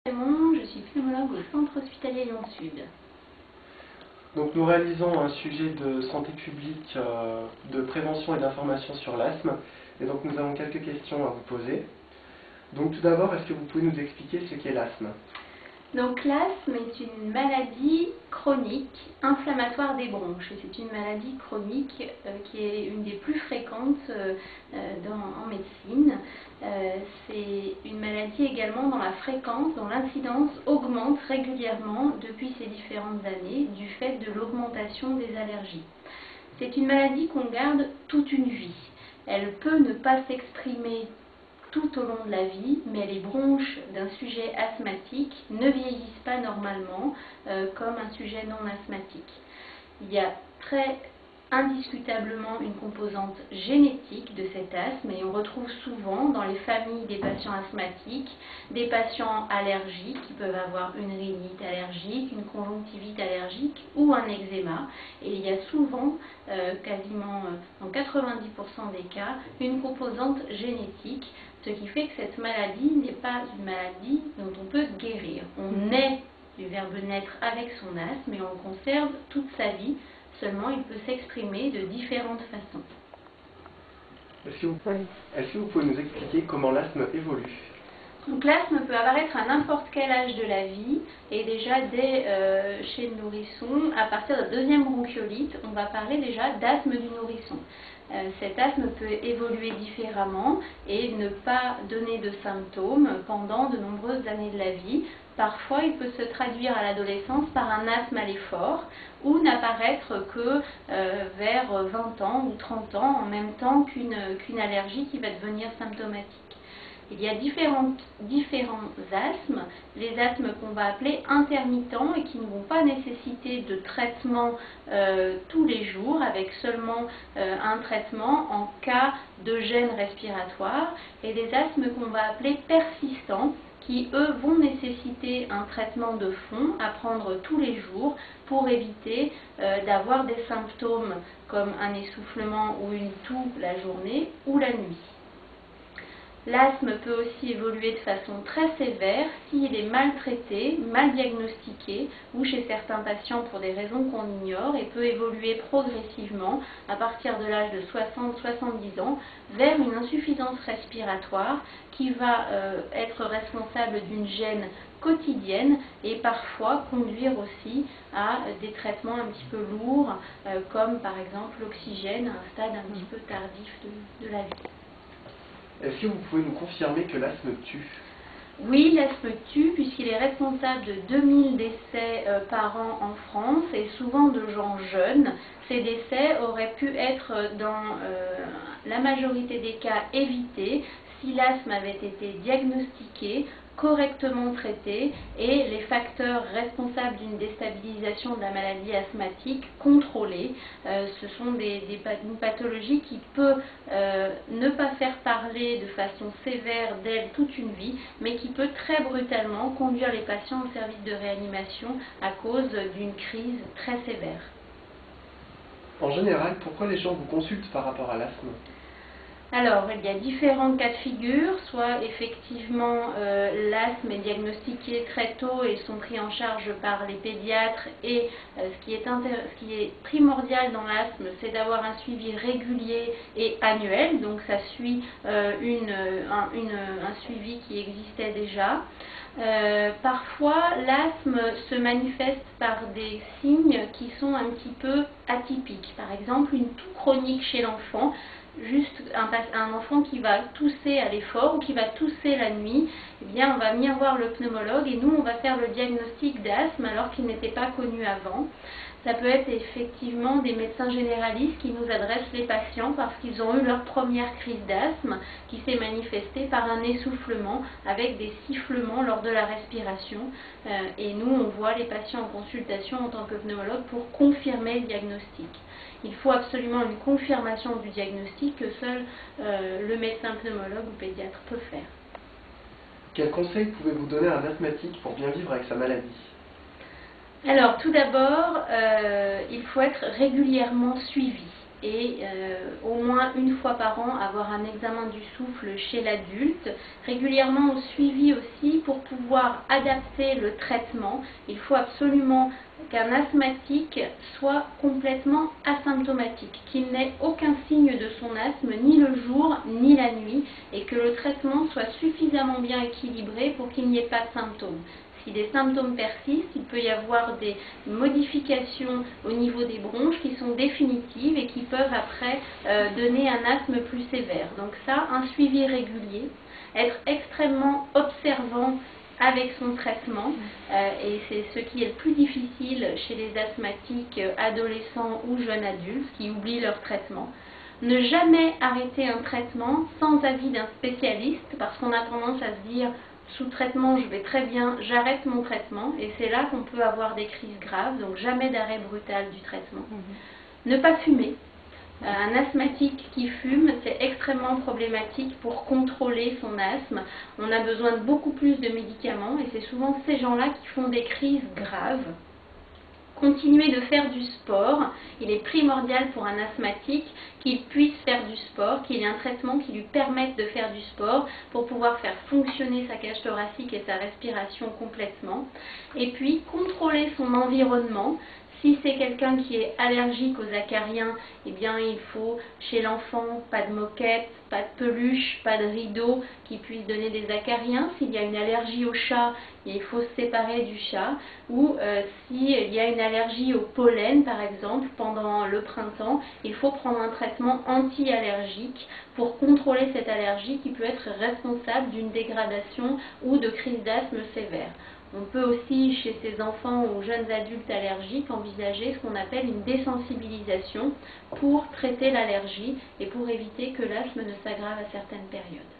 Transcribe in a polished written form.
Je suis pneumologue au Centre hospitalier Lyon-Sud. Donc nous réalisons un sujet de santé publique, de prévention et d'information sur l'asthme. Et donc nous avons quelques questions à vous poser. Donc tout d'abord, est-ce que vous pouvez nous expliquer ce qu'est l'asthme? Donc l'asthme est une maladie chronique inflammatoire des bronches. Et c'est une maladie chronique qui est une des plus fréquentes en médecine. C'est une maladie également dont la fréquence, dont l'incidence augmente régulièrement depuis ces différentes années du fait de l'augmentation des allergies. C'est une maladie qu'on garde toute une vie. Elle peut ne pas s'exprimer tout au long de la vie, mais les bronches d'un sujet asthmatique ne vieillissent pas normalement comme un sujet non asthmatique. Il y a très indiscutablement une composante génétique de cet asthme et on retrouve souvent dans les familles des patients asthmatiques des patients allergiques qui peuvent avoir une rhinite allergique, une conjonctivite allergique ou un eczéma. Et il y a souvent, quasiment dans 90% des cas, une composante génétique, ce qui fait que cette maladie n'est pas une maladie dont on peut guérir. On naît du verbe naître avec son asthme et on le conserve toute sa vie. Seulement, il peut s'exprimer de différentes façons. Est-ce que vous pouvez nous expliquer comment l'asthme évolue? Donc l'asthme peut apparaître à n'importe quel âge de la vie et déjà dès chez le nourrisson, à partir de la deuxième bronchiolite, on va parler déjà d'asthme du nourrisson. Cet asthme peut évoluer différemment et ne pas donner de symptômes pendant de nombreuses années de la vie. Parfois, il peut se traduire à l'adolescence par un asthme à l'effort ou n'apparaître que vers 20 ans ou 30 ans en même temps qu'une allergie qui va devenir symptomatique. Il y a différents asthmes, les asthmes qu'on va appeler intermittents et qui ne vont pas nécessiter de traitement tous les jours, avec seulement un traitement en cas de gêne respiratoire, et des asthmes qu'on va appeler persistants, qui eux vont nécessiter un traitement de fond à prendre tous les jours pour éviter d'avoir des symptômes comme un essoufflement ou une toux la journée ou la nuit. L'asthme peut aussi évoluer de façon très sévère s'il est mal traité, mal diagnostiqué ou chez certains patients pour des raisons qu'on ignore et peut évoluer progressivement à partir de l'âge de 60-70 ans vers une insuffisance respiratoire qui va être responsable d'une gêne quotidienne et parfois conduire aussi à des traitements un petit peu lourds comme par exemple l'oxygène à un stade un petit peu tardif de la vie. Est-ce que vous pouvez nous confirmer que l'asthme tue? Oui, l'asthme tue puisqu'il est responsable de 2000 décès par an en France et souvent de gens jeunes. Ces décès auraient pu être dans la majorité des cas évités si l'asthme avait été diagnostiqué, correctement traité et les facteurs responsables d'une déstabilisation de la maladie asthmatique contrôlés. Ce sont une pathologie qui peut ne pas faire parler de façon sévère d'elle toute une vie, mais qui peut très brutalement conduire les patients au service de réanimation à cause d'une crise très sévère. En général, pourquoi les gens vous consultent par rapport à l'asthme? Alors, il y a différents cas de figure, soit effectivement l'asthme est diagnostiqué très tôt et sont pris en charge par les pédiatres et ce qui est primordial dans l'asthme, c'est d'avoir un suivi régulier et annuel, donc ça suit un suivi qui existait déjà. Parfois, l'asthme se manifeste par des signes qui sont un petit peu atypiques, par exemple une toux chronique chez l'enfant. Juste un enfant qui va tousser à l'effort ou qui va tousser la nuit, eh bien on va venir voir le pneumologue et nous on va faire le diagnostic d'asthme alors qu'il n'était pas connu avant. Ça peut être effectivement des médecins généralistes qui nous adressent les patients parce qu'ils ont eu leur première crise d'asthme qui s'est manifestée par un essoufflement avec des sifflements lors de la respiration. Et nous on voit les patients en consultation en tant que pneumologue pour confirmer le diagnostic. Il faut absolument une confirmation du diagnostic que seul le médecin pneumologue ou pédiatre peut faire. Quels conseils pouvez-vous donner à un asthmatique pour bien vivre avec sa maladie? Alors tout d'abord, il faut être régulièrement suivi. et au moins une fois par an avoir un examen du souffle chez l'adulte, régulièrement au suivi aussi pour pouvoir adapter le traitement. Il faut absolument qu'un asthmatique soit complètement asymptomatique, qu'il n'ait aucun signe de son asthme ni le jour ni la nuit et que le traitement soit suffisamment bien équilibré pour qu'il n'y ait pas de symptômes. Si les symptômes persistent, il peut y avoir des modifications au niveau des bronches qui sont définitives et qui peuvent après donner un asthme plus sévère. Donc ça, un suivi régulier, être extrêmement observant avec son traitement, et c'est ce qui est le plus difficile chez les asthmatiques adolescents ou jeunes adultes qui oublient leur traitement. Ne jamais arrêter un traitement sans avis d'un spécialiste, parce qu'on a tendance à se dire sous traitement je vais très bien, j'arrête mon traitement, et c'est là qu'on peut avoir des crises graves, donc jamais d'arrêt brutal du traitement. Ne pas fumer. Un asthmatique qui fume, c'est extrêmement problématique pour contrôler son asthme. On a besoin de beaucoup plus de médicaments et c'est souvent ces gens-là qui font des crises graves. Continuer de faire du sport. Il est primordial pour un asthmatique qu'il puisse faire du sport, qu'il ait un traitement qui lui permette de faire du sport pour pouvoir faire fonctionner sa cage thoracique et sa respiration complètement. Et puis, contrôler son environnement. Si c'est quelqu'un qui est allergique aux acariens, eh bien il faut chez l'enfant pas de moquette, pas de peluche, pas de rideau qui puisse donner des acariens. S'il y a une allergie au chat, il faut se séparer du chat. Ou s'il y a une allergie au pollen par exemple pendant le printemps, il faut prendre un traitement anti-allergique pour contrôler cette allergie qui peut être responsable d'une dégradation ou de crise d'asthme sévère. On peut aussi, chez ces enfants ou jeunes adultes allergiques, envisager ce qu'on appelle une désensibilisation pour traiter l'allergie et pour éviter que l'asthme ne s'aggrave à certaines périodes.